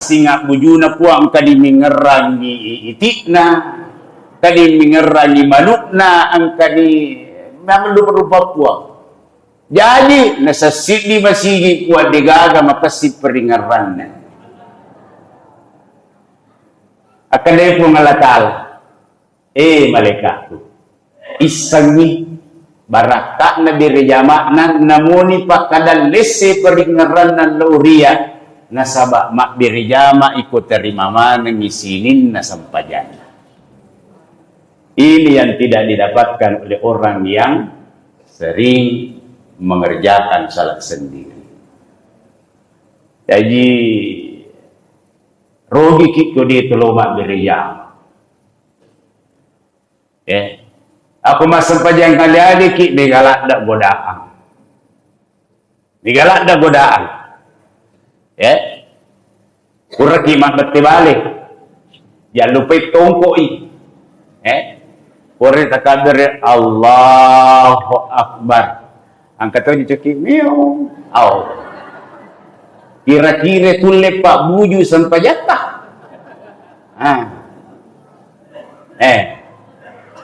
singa bujuna puang kadi mingerangi itikna, kadi mingerangi manukna, ang kadi memang rupa-rupa puang. Jadi nasasidi masigi kuat digaga makasih peringarannya. Akan dari pun ngalatal, malaikatku, isangi baraka na direjama namuni pakadal lese peringaran na lauria nasaba mak direjama ikut terima mana ngisinin na sampajan. Ini yang tidak didapatkan oleh orang yang sering mengerjakan salat sendiri. Jadi rogi kiko di telomak direjama. Aku masam pajang kali adik ki digalak dak godaan. Digalak dak godaan. Kuraki mak beti balik. Jangan lupa tongkoi. Kore takabir Allahu Akbar. Angkat aja ceki miu. Kira-kira tulip pak buju sampai jatah.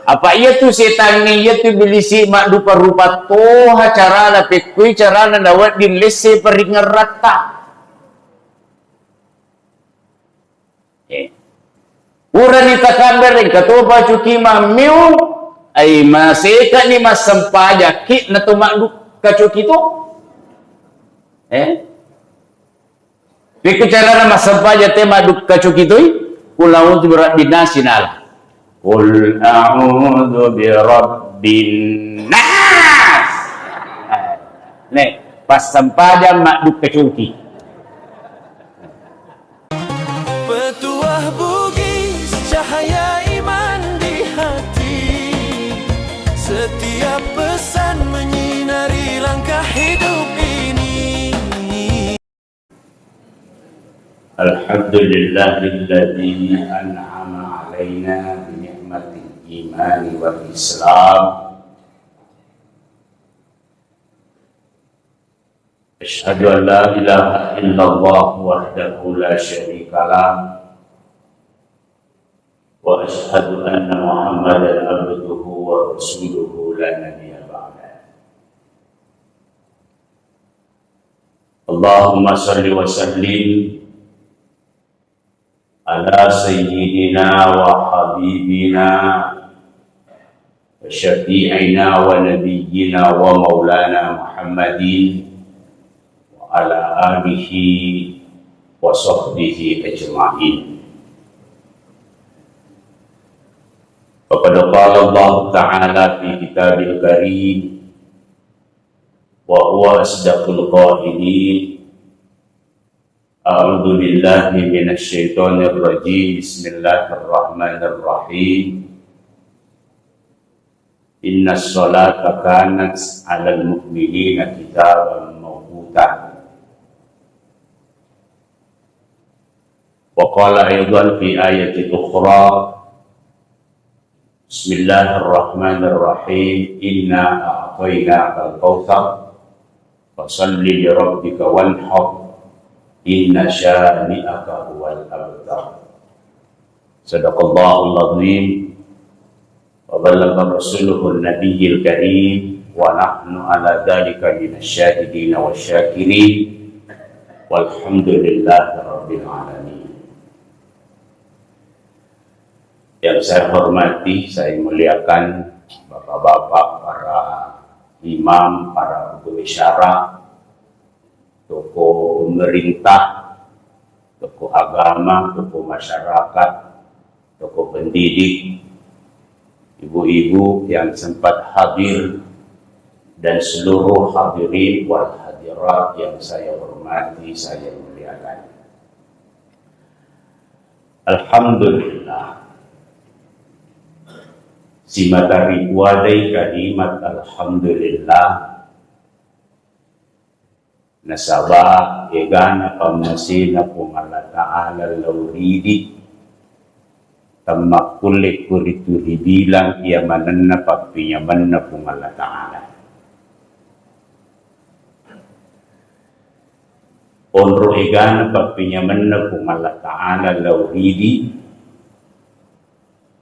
Apa ia tu setan ni, ia tu bilisi mak dupa rupa toha cara na pekui cara na dawat din lese peringar rata. Ura ni takabar rin katoba cuki mamiu ay maseka ni masampaja ki na tumak kacuki to. Piku cara na masampaja tema duk kacuki to kulaun tu berat binasinala. Qul a'udzu birabbin nas. Nek pas sampaja mak duk kecuki. Petuah bugis cahaya iman di hati. Setiap pesan menyinari langkah hidup ini. Alhamdulillahilladzi an'ama 'alaina imani wal Islam. Asyhadu an la ilaha illallah wahdahu la syarikalah wa asyhadu anna Muhammadan abduhu wa rasuluhu la nabiyya ba'da. Allahumma salli wa sallim ala sayyidina wa habibina wa syafi'ina wa nabiyyina wa maulana Muhammadin wa ala alihi wa sahbihi ajma'in. Faqad qala Allah ta'ala fi kitabil karim wa huwa asdaqul qailin. A'udzu billahi minasy syaithanir rajim. Bismillahirrahmanirrahim. Innas salata kanat 'alal mu'minina kitaban mawquta. Wa qala aidan fi ayatin ukhra. Bismillahirrahmanirrahim. Inna a'tainakal kautsar fashalli li rabbika wanhar. Inna syani'aka huwal abtar. Sadaqallahul azim wa ballagha rasuluhun nabiyyil karim wa nahnu ala dzalika minasyahidin wasyakirin walhamdulillahi rabbil alamin. Yang saya hormati, saya muliakan bapak-bapak, para imam, para pembicara, tokoh pemerintah, tokoh agama, tokoh masyarakat, tokoh pendidik, ibu-ibu yang sempat hadir, dan seluruh hadirin wal hadirat yang saya hormati, saya muliakan. Alhamdulillah, si matahari wadai kalimat alhamdulillah nasabah egana pamasina kung Allah Ta'ala lauridi tamak kulit kuritu bilang ia manana pagpinyaman na kung Allah Ta'ala. onro igana papinyaman na kung Allah Ta'ala lawhidi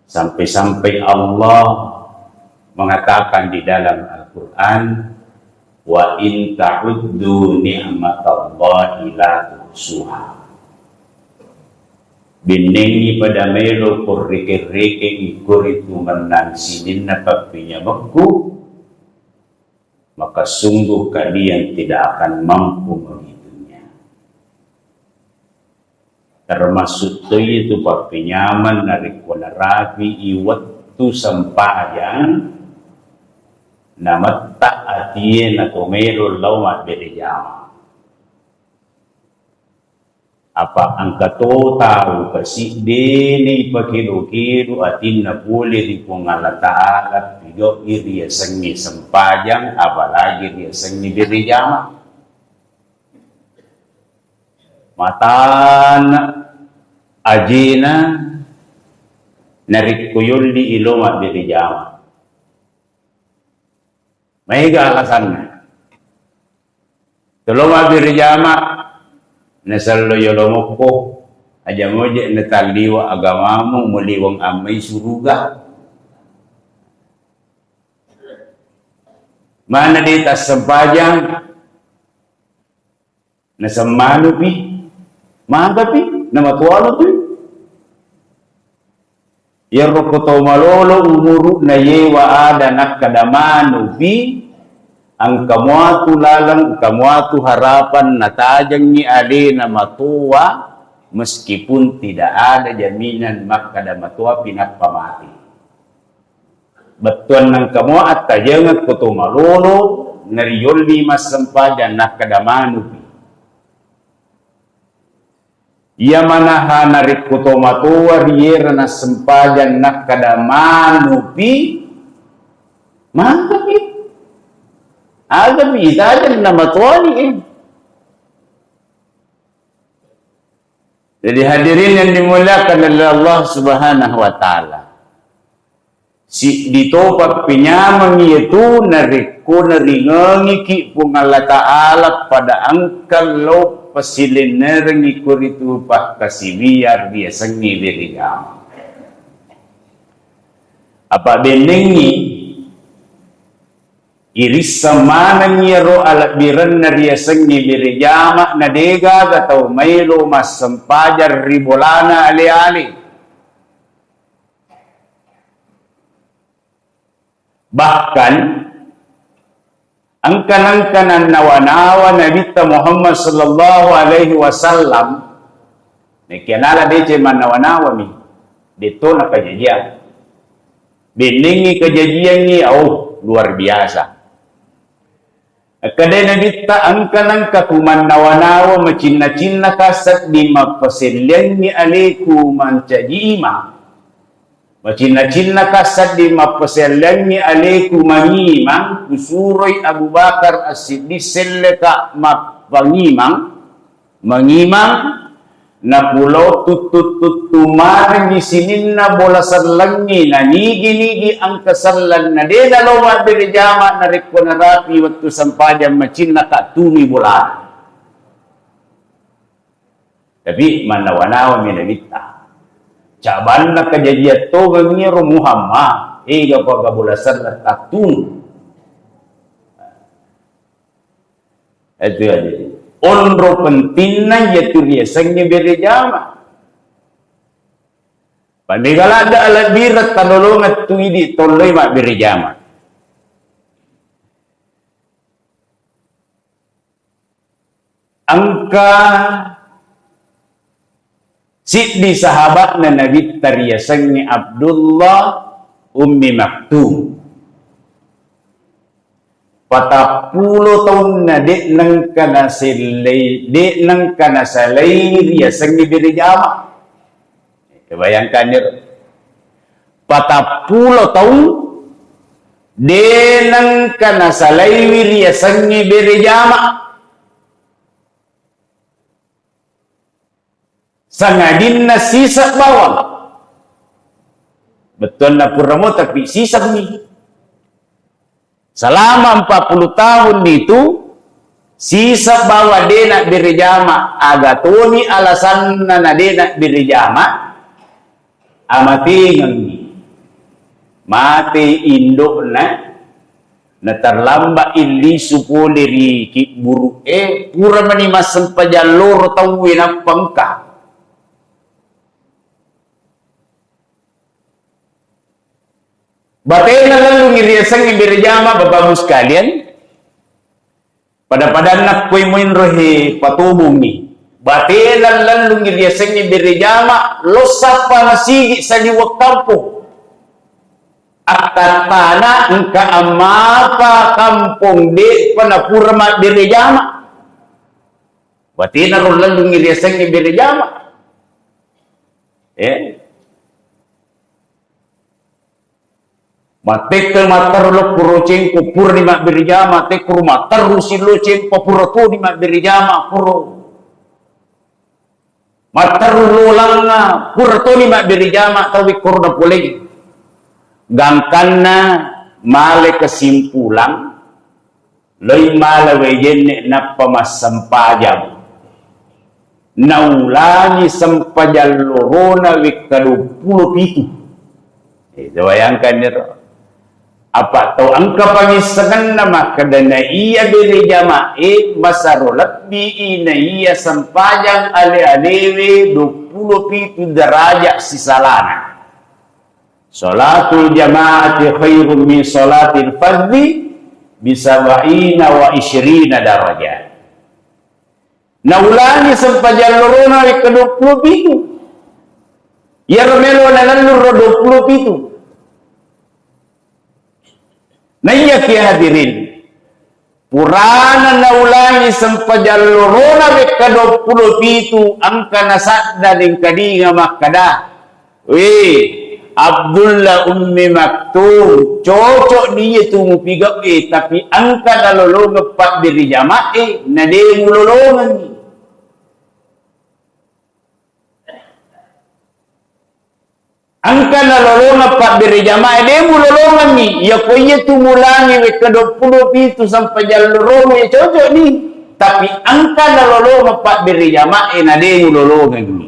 sampai-sampai Allah mengatakan di dalam Al-Quran, wa in ta'uddu ni'matallahi la tuhsuha. Binengi pada melo korreke-reke ikor itu menansinin na papinyamakku, maka sungguh kalian tidak akan mampu menghitungnya. Termasuk itu papinyaman narik wanarabi iwattu sampayan namat ta'atiye na tumero lawat berjama. Apa angka to tahu kasi dini pakilu-kilu atin na puli di Allah Ta'ala pigo iriya sangi sampayang apalagi iriya sangi berjama. Matana ajina narikuyul di iloma berjama. May alasannya. Tuloma berjama nasalo yolomok ko aja mo je nataliwa agamamu muliwang amay suruga. Mana di tas sempajang nasamano pi magapi na matualo pi yero ko to malolo umuru na yewa ada nakadamano pi ang kamuatu lalang, kamuatu harapan na tajang ni ali na matuwa meskipun tidak ada jaminan makada matuwa pinagpamati. Betuan ng kamu at tajang at kutumalolo nariyoli masampajan nakadamanupi. Iya manaha narik kutumatuwa riyera na sampajan nakadamanupi mangkapit. Agam itajan na matuwali Jadi hadirin yang dimuliakan oleh Allah Subhanahu wa Ta'ala. Si ditopak pinyamang itu nariku naringangi ki pung Allah Ta'ala pada angkal lo pasilinerang ikuritu pak kasibiyar biasang nibirigam. Apa benengi iris samanan yero alat biran na riyasang nibiriyama na dega gataw maylo mas sampajar ribolana ali-ali. Bahkan ang kanang-kanan nawanawa na Nabi Muhammad sallallahu alaihi wasallam na kianala di man nawanawa mi dito na kajadian. Biningi kajadian niya luar biasa. Kadai nabita ang kanang kakuman nawanawa macina-cina kasat di mapasilyan ni aliku mancajima. Macina-cina kasat di mapasilyan ni aliku mangimang kusuroy Abu Bakar as-Siddiq seleka mapangimang mangimang na pulau tutut-tutumar di sinin na bolasan langi na nigi-nigi ang kasalan na de dalawa berjama na rikko na rapi waktu sampajan macin na katumi bola. Tapi manawa-nawa minalita. Caban na kajadiat to gangiro Muhammad ega pagabulasan na katumi. Itu aja. Onro pentingna yaitu riasangnya berjama. Pandigala ada alat birat tanolongat tuidi toloi mak berjama. Angka di sahabat na Nabi riasangnya Abdullah Ummi Maktum. 40 tahun na di nang kanasalay riyasang ni berjama. Bayangkan niyo. 40 tahun di nang kanasalay riyasang ni berjama. Sangadin na sisa bawang. Betul na pura mo tapi sisa ni. Selama 40 tahun itu Sisa bawa dia nak birjama, agatoni alasan na dia nak birjama, amati ngangi. Mati induk na terlambat ili supo diri ki buru pura mani masam pajalur tawin ang pangka. Batay na lang ngiriasang ibirjama babamu sekalian. Pada nak koy mo rohi patubong ni. Batay na lang ngiriasang ibirjama losa pa nasigi sa liwag kampo. At tatana engka amapa kampung di panapurma birjama. Batay na ron lang ngiriasang ibirjama. Matek ke matar lo puro ceng pur ni mak birjama tek pur matar rusi lo ceng puro tu ni mak birjama puro matar lo langa pur tu ni mak birjama tawi kur na pulih gangkanna male kesimpulan loy male wejen na pamasampajam naulani sampajal lorona wikadu pulo pitu bayangkan ni apa tahu angka pangisakan nama kadana iya birjama masarolat bi ina iya sampajang ale-alewe 27 derajat sisalana. Salatul jamaati khairun min salatil fardhi bisab'ina wa 20 darajat. Naulani sampajang lorona ke 27. Ya romelo nalalur 27. Naya ki hadirin purana naulangi sampajalurona beka 27 angka nasada ning kadinga makada Abdullah Ummi Maktum cocok dia tunggu piga tapi angka nalolong pat diri jamaah na dia mulolongan ni angka nalolongan pak diri jamaah dia mulolongan ni ya koye tu mulangi ke 27 sampai jalur ya cocok ni tapi angka nalolongan pak diri jamaah na dia mulolongan ni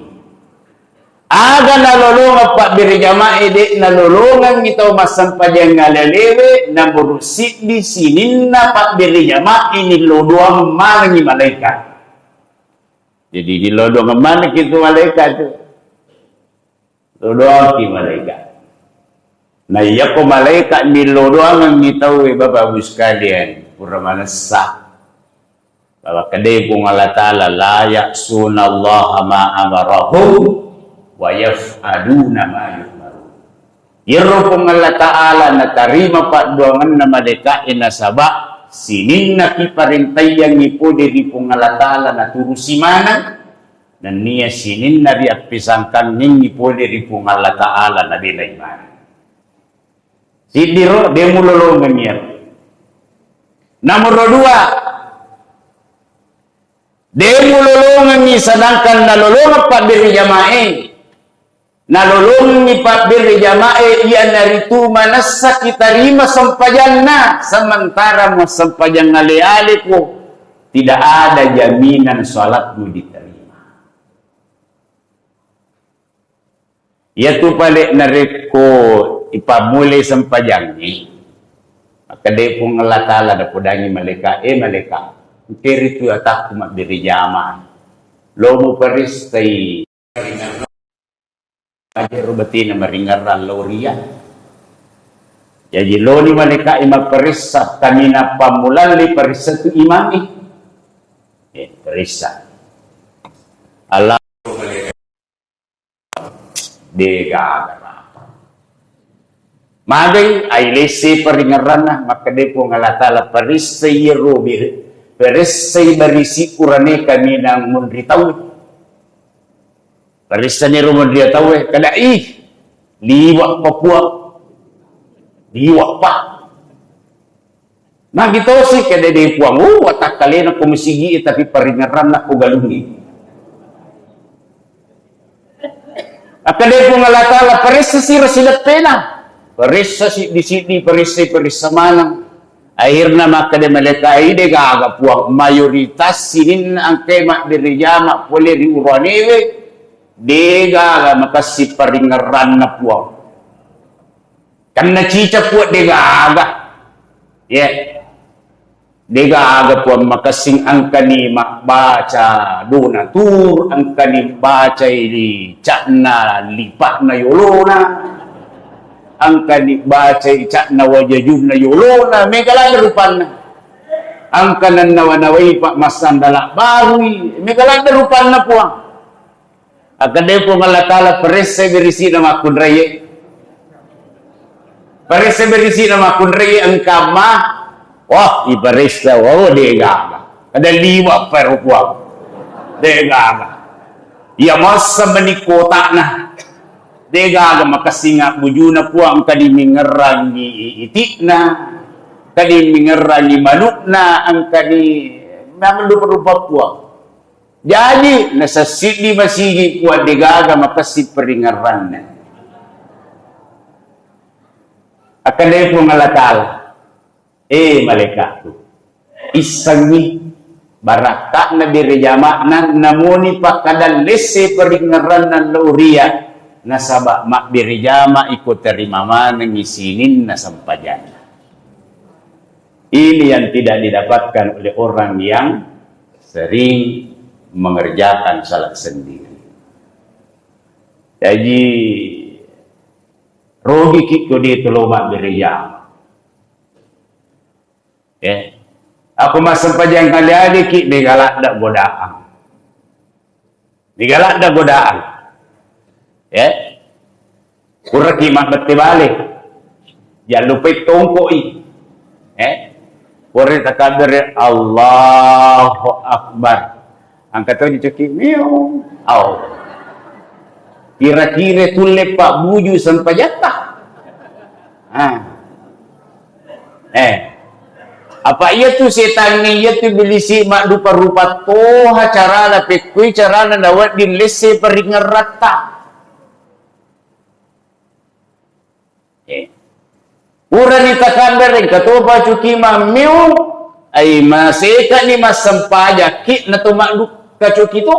aga nalolongan pak diri jamaah dia nalolongan kita masampai ngalelewe na berusit di sini na pak diri jamaah ini lodoang mana ni malaikat jadi di lodoang mana kita malaikat tu lodoang ki malaikat. Nah iya ko malaikat ni lodoang ang ngitaw bapak ibu sekalian pura manasah bahwa kadai kung Allah Ta'ala la ya'suna Allah ma amarahum wa yaf'aluna ma yu'marun. Iro kung Allah Ta'ala na tarima pa duangan na malaikat inasaba sinin na kiparintay yang ipo diri kung Allah Ta'ala na turusi mana dan niya sinin na diapisangkan ningi po diri kung Allah Ta'ala na dilayman. Si diro, dia mulolongan niya. Nomor 2, dia mulolongan niya sedangkan nalolongan pa diri jamaah. Nalolongan niya pa diri jamaah, iya naritu manasa kita rima sampajan na. Sementara mo sampajan ngali-ali ko, tidak ada jaminan salatmu diterima. Ya tu balik nariko ipamulay sampajang ni. Maka dia pun Allah Ta'ala na pudangi malaikat. Malaikat. Kiri tu atak kumat birjama. Lomo paris tay. Ajar bati na maringaran lauria. Jadi lo ni malaikat ima paris kanina pamulan li paris tu imami. Paris. Allah dega magay ay lesi peringaran na maka de po Allah Ta'ala parisay robi parisay barisi urane kami ng mundritaw parisay ni rumundritaw kada liwak pa po liwak pa nagito si kada de po watak kali na kumisigi tapi peringaran na ugalungi. Akadai pun Allah Ta'ala parisa si rasilat pena. Parisa si di sini, parisa malang. Akhirnya maka dia mereka ini agak puang mayoritas sinin angkai mak dirijama boleh diuranewe dega maka si peringeran na puang karena cica puak dega agak ya dega agak puang maka sing angkani mak baca donatur angkani baca ini cakna lipat na yolona angka dibaca icak na wajajub na yulona megalan rupan angka nan nawanawai pak masan dalak barui megalan rupan na puang akan depo ngalatala perese berisi nama akun raya perese berisi nama akun raya angka mah wah ibarista wow dega ada 5 per puang dega ya masa menikota nah dega maka singa bujuna puang kadi mingerangi itikna kadi mingerangi manukna ang kadi memang rupa puang jadi nasa sidi masigi puang dega maka si peringeranna akan dia pun ngalatala malaikatu isangi baraka na direjama na namuni pakadal lese peringeranna lauria nasaba mak birijama ikut terima mana ngisinin nasampajan. Ini yang tidak didapatkan oleh orang yang sering mengerjakan salat sendiri. Jadi rogi kiko di telo mak birijama. Aku masampajan kali adik ki digalak dak godaan. Digalak dak godaan. Kurang kimak beti balik jangan lupa tongkoi kurang takabir Allahu Akbar angkat tu dicuki miu kira-kira tu lepak buju sampai jatah apa ia tu setan ni ia tu bilisi mak rupa-rupa toha cara na pekui cara na dawat di lese peringerata Ura ni takabir katoba cuki mamiu ay masika ni masampaja ki na tumakduk kacuki to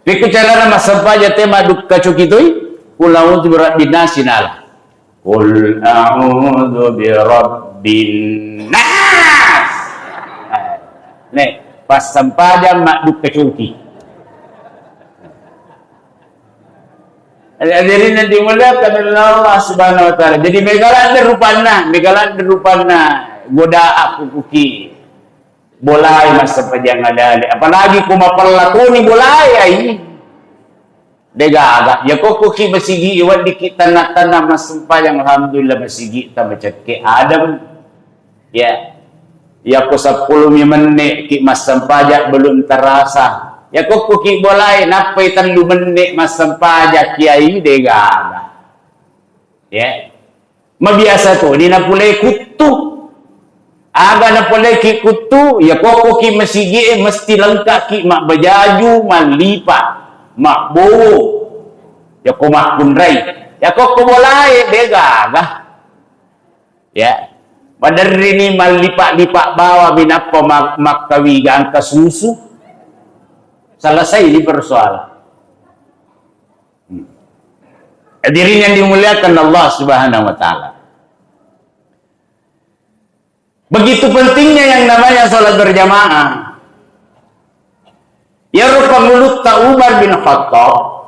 piku cara na masampaja te maduk kacuki to kulaun berat binasinala kul a'udzu birabbin nas pas sampaja maduk kacuki hadirin yang dimuliakan oleh Allah Subhanahu wa taala. Jadi megalan derupana goda aku kuki. Bolai masa pajang adali. Apalagi ku mapalakuni bolai ai. Dega agak ya kok kuki masigi iwan dikit tanah-tanah masampayang alhamdulillah masigi ta macam ke Adam. Ya. Ya ku 10 menit ki masampajak belum terasa. Ya kok kuki bolai napai tandu menik masampaja kiai dega ya mabiasa tu di napulai kutu aga napulai ki kutu ya kok kuki masigi mesti lengkap ki mak bajaju malipat mak bowo ya kok mak kunrai ya kok bolai dega ya padahal ini malipat-lipat bawa binapa mak kawigan ka susu selesai di persoalan. Hadirin yang dimuliakan Allah Subhanahu wa taala. Begitu pentingnya yang namanya salat berjamaah. Ya rupa mulut ta Umar bin Khattab.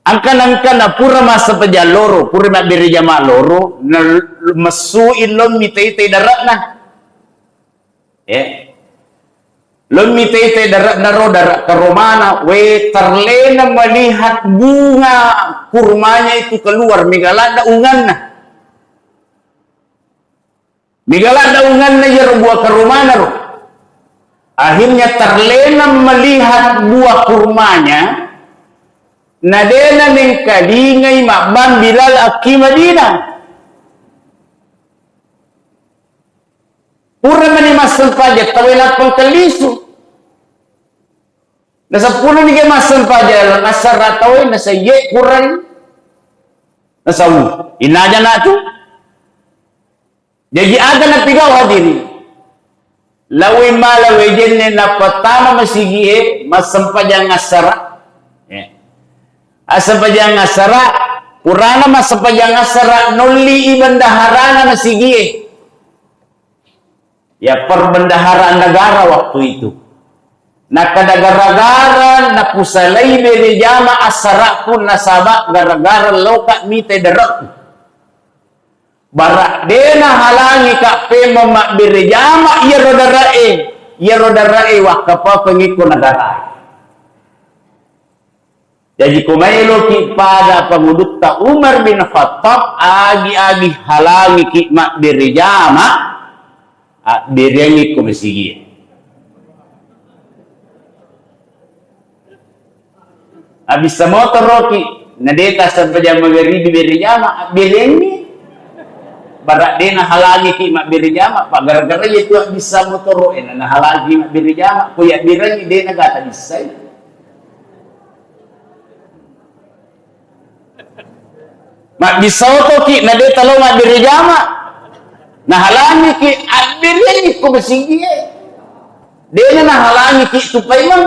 Angkan pura masa pejaloro, pura nak berjamaah loro, mesu ilon mitei daratna. Lomitete darat ke Romana, terlena melihat bunga kurmanya itu keluar, migalada unganna. Migalada unganna ya buah ke Romana. Akhirnya terlena melihat buah kurmanya, nadena ning kadingay makban Bilal aki Madinah. Pura manimasal pajak tawilat pangkalisu. Nasa puno ni masal pajak nasa ratawin nasa ye kurang. Nasawu. Inaja na tu. Jadi ada na pigaw hadiri. Lawi malawi jenne na patama masigihe masampajang asara. Asampajang asara. Purana masampajang asara nuli ibandaharana masigihe. Ya perbendaharaan negara waktu itu. Na kadagara-gara na pusalay berijama asara pun nasaba gara-gara loka mite darak. Barak dena halangi kak pe memak berijama ia rodarae wakapa pengikut negara. Jadi kumailo ki pada pengudutta Umar bin Khattab agi-agi halangi ki mak berijama berengi kumasigi. Habis sa motor roki nadeta sa pajang magari berijama berengi. Barak dia na halagi ki mak birijama pak gara-gara itu bisa motoroin na halagi mak birijama kuya birang dia na gata bisa mak bisa to ki na dia talo mak birijama na halagi ki birang ko masigi dia na halagi ki supaya man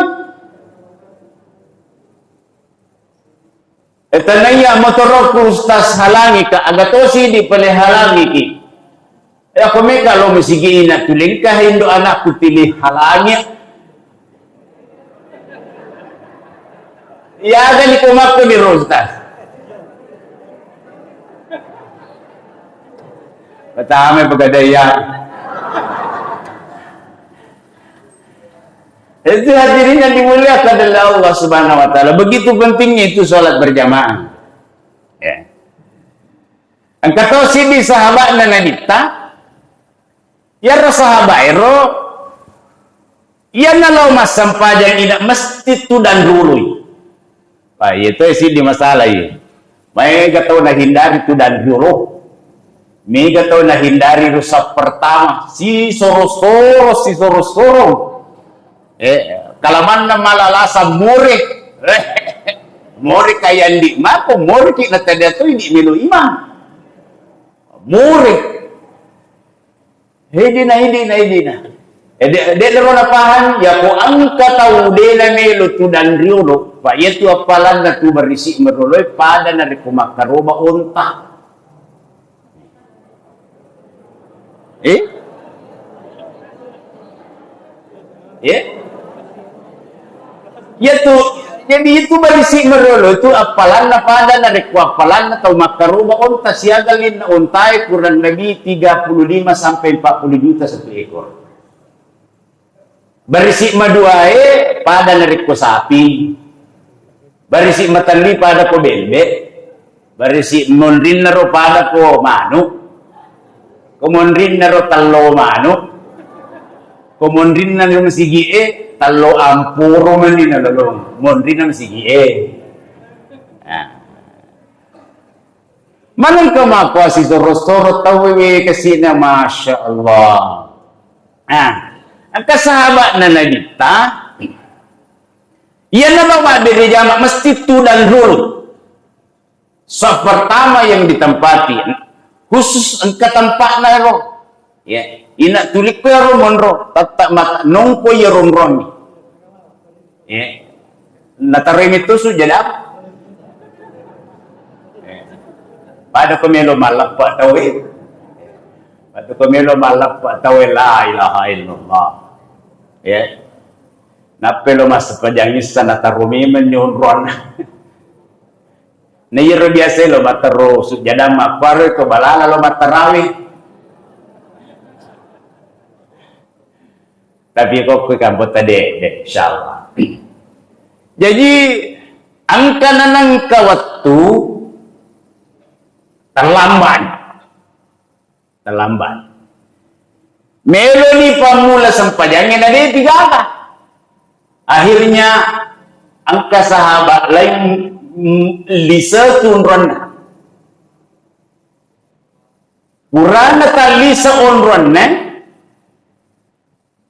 etanaya motorok ustas halangi ka agatosi di pale halangi ki. Ako me kalau masigi na tuling ka hindo anak ku pilih halangi. Ya gali ko mako ni ustas. Patame pagadaya. Itu hadirin yang dimuliakan oleh Allah Subhanahu wa taala. Begitu pentingnya itu salat berjamaah. Ya. Angkat si di sahabat na nabita. Ya sahabat ero. Ya nalau masampajang ina mesti tu dan dulu. Pak itu sih di masalah ini. May gatau na hindari tu dan dulu. May gatau na hindari rusak pertama. Si soros-soros. Kalaman na malalasa murik murik kaya hindi mako murik na tada to hindi milo iman murik hindi na de laro na pahan ya ko ang kataw de na milo tudan riulo pa yetu apalan na tu berisi meruloy pada na rikumakkaroba unta Yaitu, jadi itu berisi merolo itu apalan na pada na rekwapalan na tau makaruba unta siagalin na untay kurang lebih 35 sampai 40 juta satu ekor. Berisi maduae pada na rekwa sapi. Berisi matanli pada ko bembe. Berisi monrin na ro pada ko manuk. Kumonrin na ro talo manuk. Kumonrin na ro masigie talo ampuro man din nalalong mondri na sige manang ka makwa si Zorostoro tawiwi kasi na Masya Allah ang kasahabat na nagita yan na ba birijama mesti tudan dulu so pertama yang ditempati khusus ang katampak na ro ina tulik ko yung monro tatak mata nung ko yung ron natarim itu sujadap pada kumelo malap pa tawid pada kumelo malap pa tawid la ilaha illallah napelo mas pajangis sa natarumi man yung ron na yero biasa lo mataro sujadam maparo ko balala lo matarawi tapi kok kampot tadi insyaallah. Jadi angka nanang kawatu terlambat. Meloni pamula sampajangin ada tiga apa? Akhirnya angka sahabat lain lisa tunronna. Purana talisa onronna.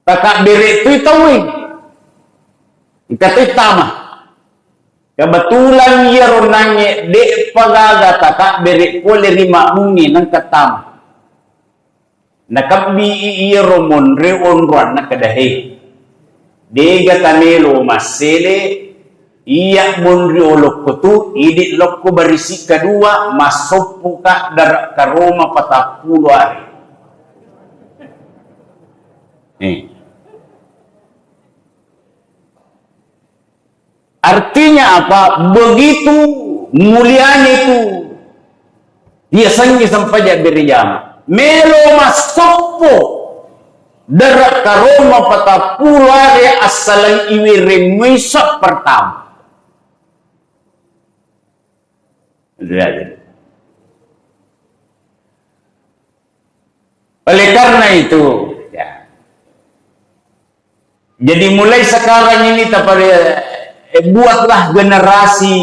Takak beri itu itawin. Ikatay tama. Kebetulan ia ronanye de pagaga taka beri kole rima mungi nang katam. Nakabi iya romon re onruan nakadahe. Dega tanelo masele iya monri olok kutu idik lokko barisi kedua masuk ka darak ka Roma 40 hari. Artinya apa? Begitu mulianya itu biasanya sampai beri jam melo masopo darat ka Roma 40 hari asalan iwire misok pertama. Oleh karena itu ya, jadi mulai sekarang ini buatlah generasi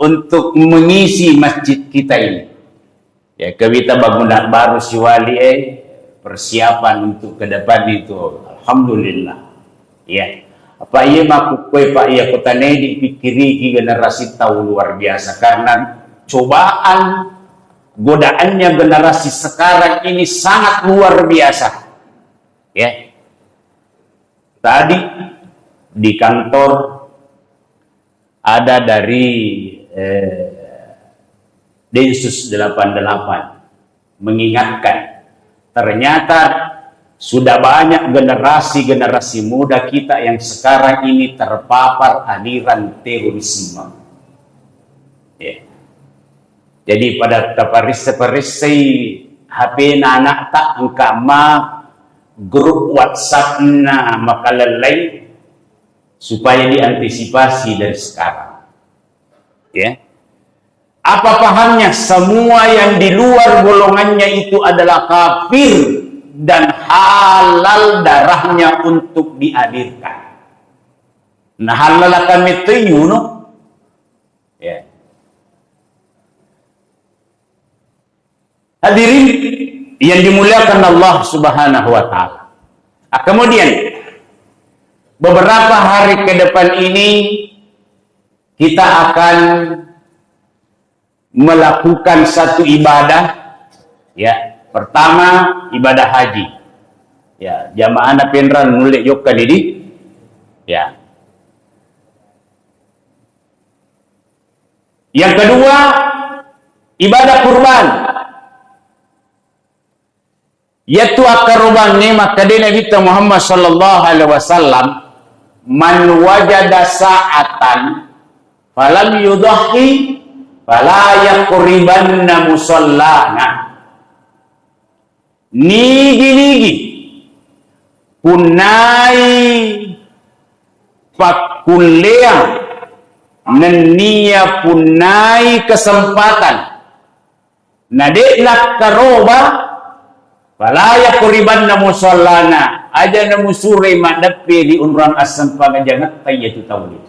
untuk mengisi masjid kita ini. Ya, kita bangunan baru si wali persiapan untuk ke depan itu. Alhamdulillah. Ya. Apa iya maku kue Pak iya kota nedi pikiri generasi tahu luar biasa karena cobaan godaannya generasi sekarang ini sangat luar biasa. Ya. Tadi di kantor ada dari Densus 88 mengingatkan ternyata sudah banyak generasi muda kita yang sekarang ini terpapar aliran terorisme. Ya. Jadi pada taparis-taparisai HP anak tak angkama grup WhatsApp na makalalay supaya diantisipasi dari sekarang. Ya. Apa pahamnya? Semua yang di luar golongannya itu adalah kafir dan halal darahnya untuk dialirkan. Nah halal kami itu yuno. Ya. Hadirin yang dimuliakan Allah Subhanahu wa taala. Kemudian beberapa hari ke depan ini kita akan melakukan satu ibadah. Ya, pertama ibadah haji. Ya, jamaah na penran mulai yokka didi. Ya. Yang kedua ibadah kurban. Yaitu akaruban ni maka Nabi Muhammad sallallahu alaihi wasallam man wajada sa'atan falam yudhi fala yaqribanna musallana. Nigi punai pakuleang nenia punai kesempatan nadek nak karoba fala yaqribanna musallana aja na musure madapi di unran asam pangajangat tayyatu tawlid.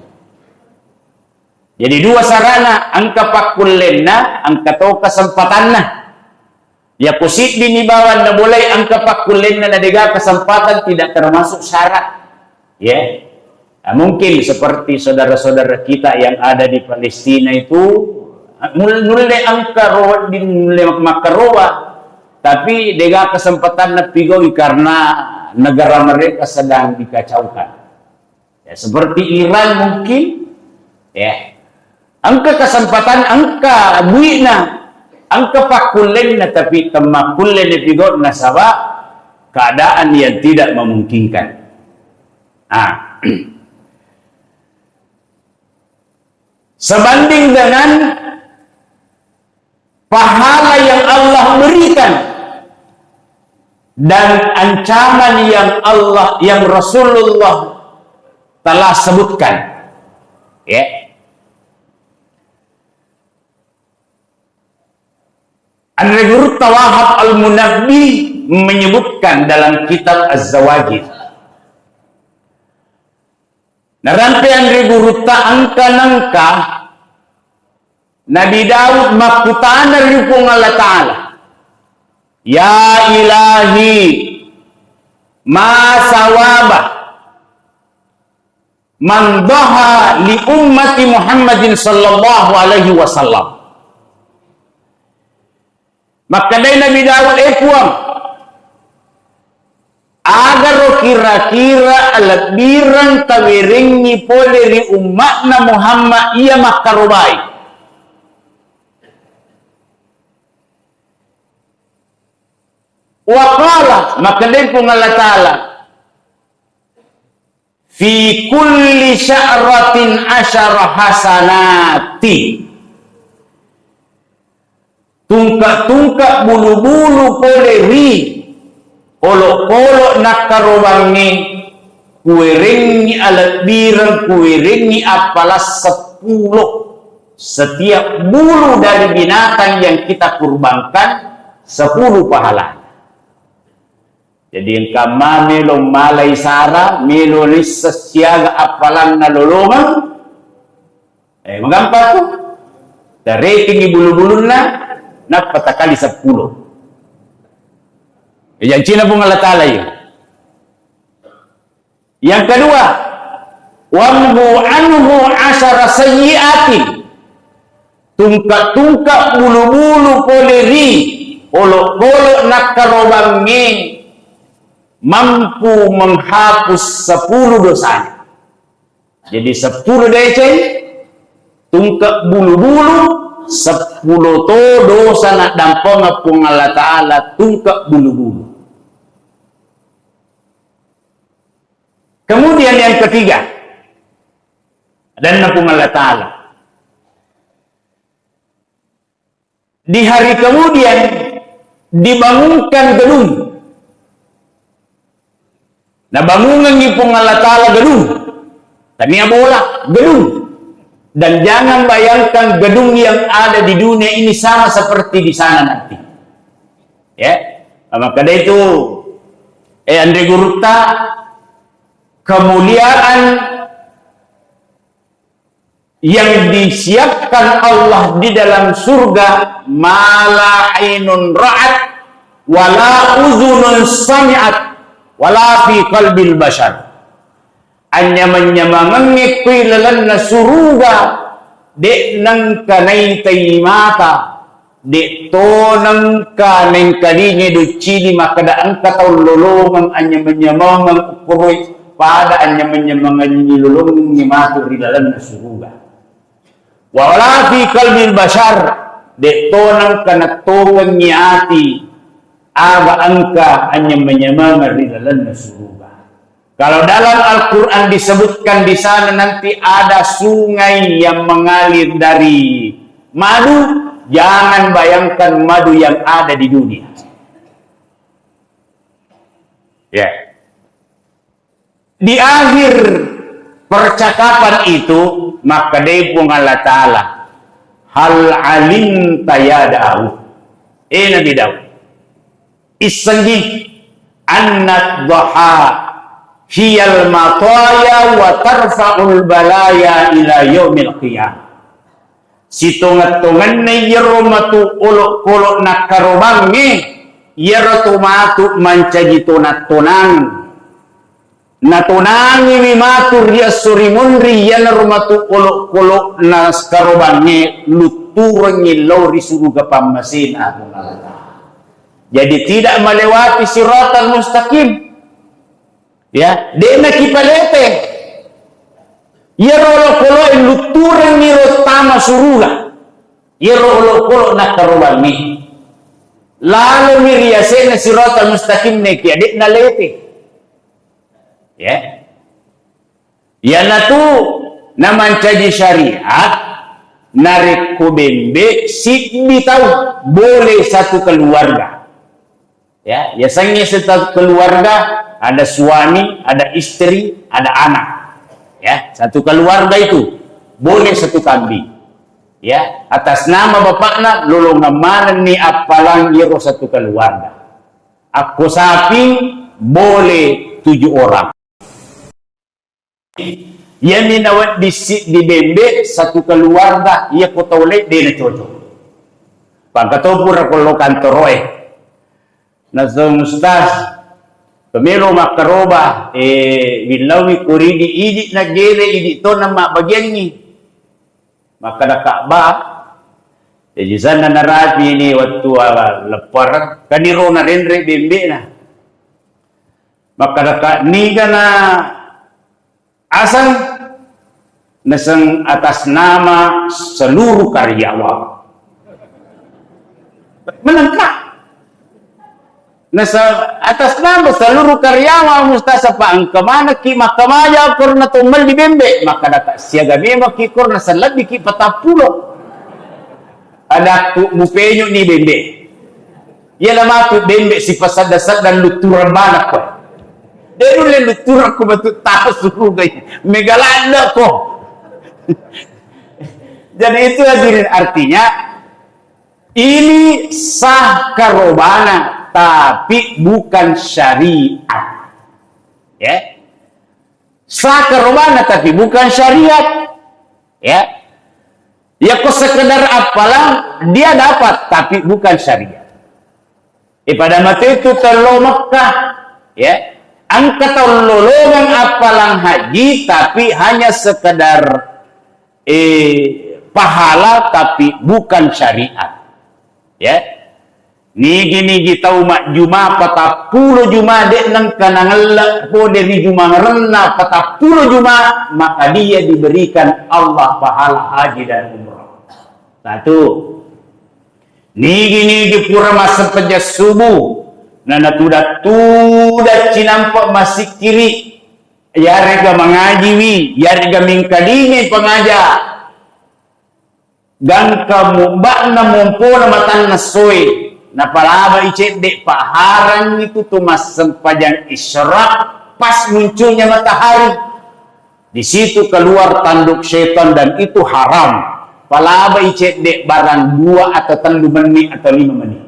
Jadi dua sarana angka pakulenna angka to kesempatanna. Ya kusit dinibawan na boleh angka pakulenna na dega kesempatan tidak termasuk syarat. Ya. Nah, mungkin seperti saudara-saudara kita yang ada di Palestina itu mulai angka roh di mulai makarowa tapi dega kesempatan na pigoi karena negara mereka sedang dikacaukan. Ya, seperti Iran mungkin ya. Angka kesempatan angka buina angka pakulen na tapi temakulen na pigot na sawa keadaan yang tidak memungkinkan. Sebanding dengan pahala yang Allah berikan dan ancaman yang Rasulullah telah sebutkan. Ya. An-Nabi Tawahab Al-Munabbi menyebutkan dalam kitab Az-Zawajid. Narampe Nabi Ruta angka-angka Nabi Daud makutana ripong Allah Ta'ala. Ya ilahi ma sawaba man dhaha li ummati Muhammadin sallallahu alaihi wasallam. Maka dari Nabi Daud puang agar kira-kira alat birang tawiringi poleri umatna Muhammad ia makarubai. Waqala maka dari pun Allah Ta'ala fi kulli sya'ratin asyara hasanati. Tungkak-tungkak bulu-bulu poleri olok-olok nakarobangi kuiringi alat birang kuiringi apalah 10 setiap bulu dari binatang yang kita kurbankan 10 pahala. Jadi yang kama melong malay sara melonis sesiaga apalan nalolongan magampa ko dari tinggi bulu-bulu na patakali 10. Yang Cina pun Allah Ta'ala yun. Yang kedua, wamhu anhu asyara sayyiatin. Tungkak-tungkak bulu-bulu poleri olok-olok nakarobangi mampu menghapus 10 dosanya. Jadi 10 DC tungkak bulu-bulu 10 to dosa nak dampong apung Allah Ta'ala tungkak bulu-bulu. Kemudian yang ketiga dan apung Allah Ta'ala di hari kemudian dibangunkan gedung. Nah bangunan ipung Allah Ta'ala gedung. Tania bola gedung. Dan jangan bayangkan gedung yang ada di dunia ini sama seperti di sana nanti. Ya, maka dari itu, Andre Gurukta, kemuliaan yang disiapkan Allah di dalam surga, mala ainun ra'at, wala uzunun sami'at, wala fi qalbil bashar. Hanya menyamangan kuilalan na suruga de nang kanay tay mata de to nang kaneng kalinge do chili makadaan kataw lolongan anya menyamangan ukuroy pada anya menyamangan nilolong ni matu rilalan na suruga. Wala fi qalbil bashar de to nang kanatogan ni ati aga angka anya menyamangan rilalan na suruga. Kalau dalam Al-Quran disebutkan di sana nanti ada sungai yang mengalir dari madu, jangan bayangkan madu yang ada di dunia. Ya. Di akhir percakapan itu, maka dia pun Allah Ta'ala, hal alim ya Daud. Nabi Daud. Isangi annat dhaha hiyal mataya wa tarfa'ul balaya ila yaumil qiyamah. Situngat-tungan na yero matu ulok-ulok nakarobangi yero tumatu mancaji tunat-tunang natunangi mimatu riya surimunri yana rumatu ulok-ulok naskarobangi luturangi lori suruga pamasina. Jadi tidak melewati siratan mustaqim. Ya, dena kipalete. Yero kolo luturan miro tama suruga. Yero kolo nakarubani. Lalu miriasena sirata mustaqim neki adik nalete. Ya. Ya natu naman caji syariat narik kubembe sikbi tahu boleh satu keluarga. Ya, biasanya satu keluarga ada suami, ada istri, ada anak. Ya, satu keluarga itu boleh satu kambing. Ya, atas nama bapakna lolong mana ni apalang iro satu keluarga. Aku sapi boleh 7 orang. Yang minawat di bembe satu keluarga ia kotole dia cocok. Pagkatapura kalau kantor nasong ustaz Pemelo makaroba, wilawi kuridi idi na gere idi to na bagian ni. Maka da Ka'bah, jadi sana narapi ini waktu lepar, kaniro na renre bimbe na. Maka da ni na asal nasang atas nama seluruh karyawan. Menengkak. Nasa atas nama seluruh karyawan mustasa pa ang kamana ki makamaja kur na tumal di bembe maka daka siaga mema ki kur na salabi ki patapulo ada ku mupenyo ni bembe ya lama tu bembe si pasada-sad dan luturan banak ko denu le luturan ko batu taas suku gay megalanda ko. Jadi itu hadirin artinya ini sah karobana tapi bukan syariat. Ya. Sah karobana tapi bukan syariat. Ya. Ya kok sekedar apalah dia dapat tapi bukan syariat. Pada mata itu telo Mekah, ya. Angkat lologan apalang haji tapi hanya sekedar pahala tapi bukan syariat. Ya. Nigi tahu mak juma patapulo juma dek nang kanangala po dari juma ngerena patapulo juma maka dia diberikan Allah pahala haji dan umrah. Satu. Nigi pura masa peja subuh nana tuda cinampak masih kiri yarega mengaji wi yarega mingkadingi pengaja dan kamu mbak na mumpuna matan nasoi na palaba icet dek paharan itu tuh mas sempajang isyraq pas munculnya matahari di situ keluar tanduk setan dan itu haram palaba icet dek barang 2 atau 3 menit atau 5 menit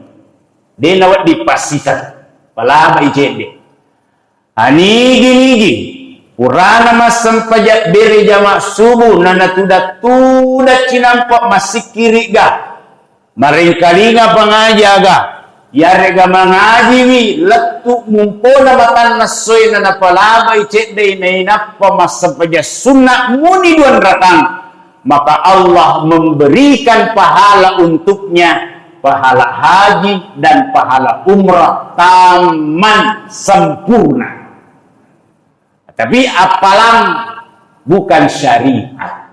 dia nawat dipastikan palaba icet dek anigi purana mas sempajak beri jama' subuh nana tuda cinampak masih kiri ga maring nga pangajaga yarega mengaji wi letu mumpuna matan nasoy na napalabay cek day na inapa masapaja sunnah muni 2 ratang maka Allah memberikan pahala untuknya pahala haji dan pahala umrah taman sempurna tapi apalang bukan syariat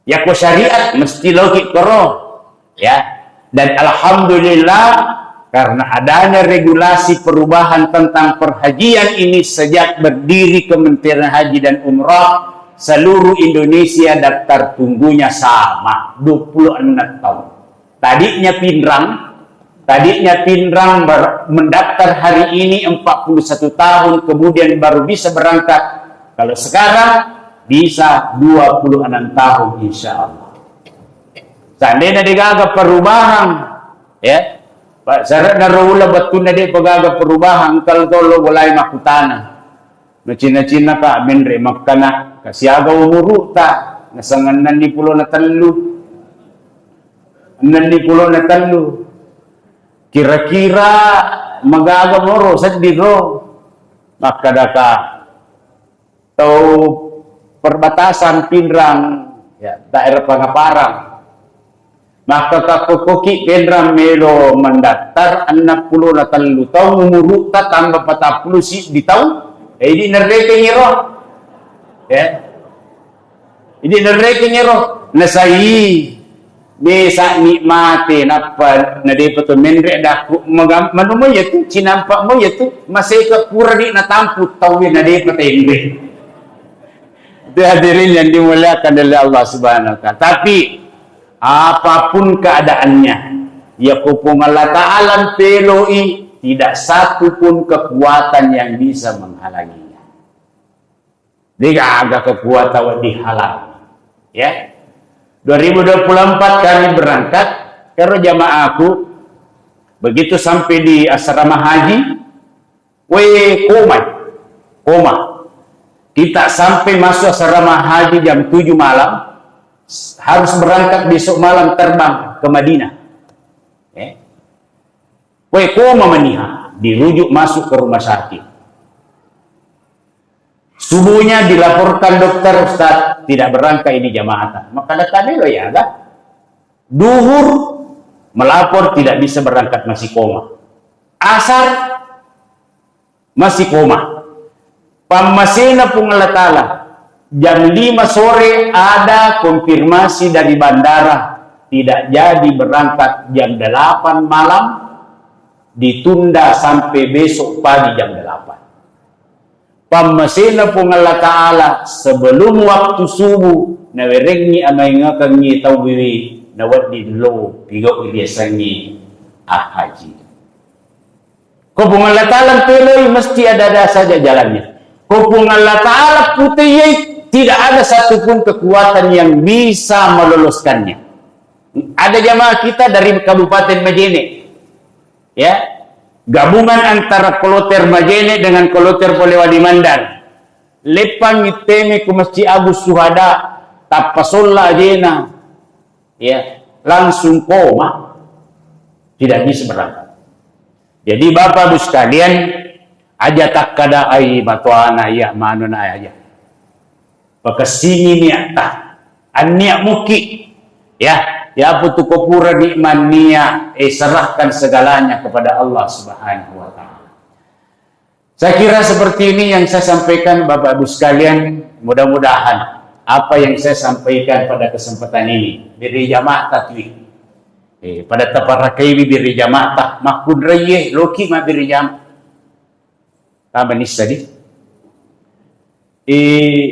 ya ko syariat mesti logik kero ya dan alhamdulillah karena adanya regulasi perubahan tentang perhajian ini sejak berdiri Kementerian Haji dan Umrah seluruh Indonesia daftar tunggunya sama 26 tahun. Tadinya Pinrang mendaftar hari ini 41 tahun kemudian baru bisa berangkat. Kalau sekarang bisa 26 tahun insya Allah. Seandainya digaga perubahan, ya, Pak syarat narawula betul na di pagaga perubahan kalau tolo walay makutana. No Cina-Cina ka benre makana kasiaga umuruta nasangan nandi pulo na telu. Kira-kira magaga moro sa diro makadaka tau perbatasan Pinrang ya daerah Pangaparang. Maka kakukuki Pinrang melo mendaftar 63 tahun umuruta tambah 40 si di tahun di nereke nyero ya di nereke nyero nasai bisa nikmati napa na di pato menre daku manumo yatu cinampak mo yatu masih ke pura di natampu tawin na di patende itu hadirin yang dimuliakan oleh Allah Subhanahu wa taala. Tapi apapun keadaannya ya kupung Allah Ta'ala peloi tidak satu pun kekuatan yang bisa menghalanginya. Dia agak kekuatan dihalangi ya 2024 kami berangkat karena jamaahku begitu sampai di asrama haji koma kita sampai masuk asrama haji jam 7 malam harus berangkat besok malam terbang ke Madinah. Koma maniha dirujuk masuk ke rumah sakit. Subuhnya dilaporkan dokter, Ustaz, tidak berangkat ini jamaatan. Maka datang lo ya, kan? Duhur melapor tidak bisa berangkat, masih koma. Asar masih koma. Pamasena pun Allah Ta'ala. Jam 5 sore ada konfirmasi dari bandara. Tidak jadi berangkat jam 8 malam. Ditunda sampai besok pagi jam 8. Pamasena pun Allah Ta'ala sebelum waktu subuh nawerengi amay ngakangi tawbiwi nawad din lo pigo iliasangi haji. Kau pun Allah Ta'ala peloi mesti ada saja jalannya. Kau pun Allah Ta'ala putih tidak ada satupun kekuatan yang bisa meloloskannya. Ada jamaah kita dari Kabupaten Majene, ya, gabungan antara Kloter Majene dengan Kloter Polewali Mandar. Lepang iteme ku Masjid Agus Suhada, tapasolla ajena, ya, langsung koma, tidak bisa berangkat. Jadi Bapak Ibu sekalian, aja tak kada ai matuana ya manuna aja. Pakasini niya ta, ania muki, ya. Ya putu kopura nikman niya, serahkan segalanya kepada Allah Subhanahu wa Ta'ala. Saya kira seperti ini yang saya sampaikan Bapak Ibu sekalian. Mudah-mudahan apa yang saya sampaikan pada kesempatan ini beri jamaah tatwi. Pada taparakai beri jamaah makudraye loki ma beri jamaah. Tama ni tadi.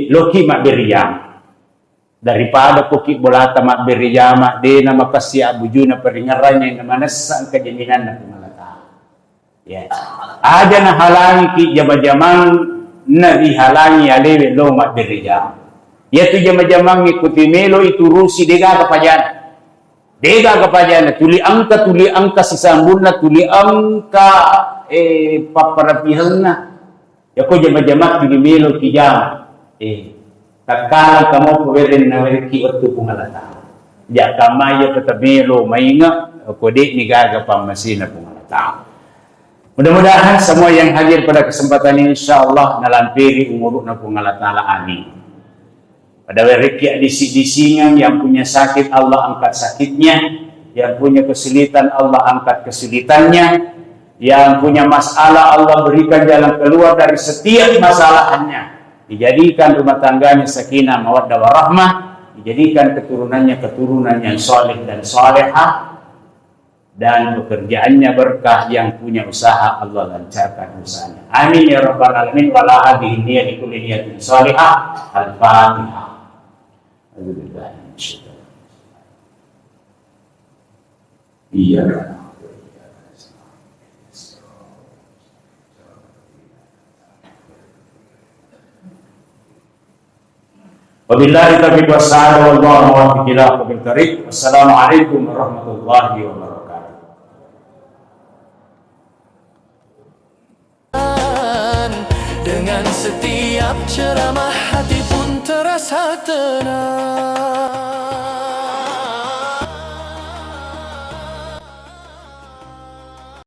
Loki ma beri jamaah. Daripada koki bolata mak beri jama de nama kasih abujuna peringarannya yang manasa kejaminan na kumalata. Ya. Ada na halangi ki jama-jamang na dihalangi alewe lo mak beri jama. Yaitu jama-jamang ikuti melo itu rusi dega kapajana. Dega kapajana tuli angka sisambunna tuli angka paparapihalna. Ya ko jama-jamang tuli melo ki jama. Tatkala kamu puwerin na meriki waktu pungalata. Ya kamaya katabelo mainga kode ni gaga pamasina pungalata. Mudah-mudahan semua yang hadir pada kesempatan ini insyaallah nalampiri umur na pungalata amin. Pada meriki disi-disingan yang punya sakit Allah angkat sakitnya, yang punya kesulitan Allah angkat kesulitannya, yang punya masalah Allah berikan jalan keluar dari setiap masalahannya. Dijadikan rumah tangganya sakinah mawaddah warahmah, dijadikan keturunannya keturunan yang soleh dan solehah, dan pekerjaannya berkah, yang punya usaha Allah lancarkan usahanya. Amin ya rabbal alamin. Wala hadhihi niyyati kulli niyatin salihah. Al-Fatihah. Iya. Wabillahi taufiq wassalam wallahu muwaffiq ila aqwamit thariq. Wassalamualaikum warahmatullahi wabarakatuh. Dengan setiap ceramah hati pun terasa tenang.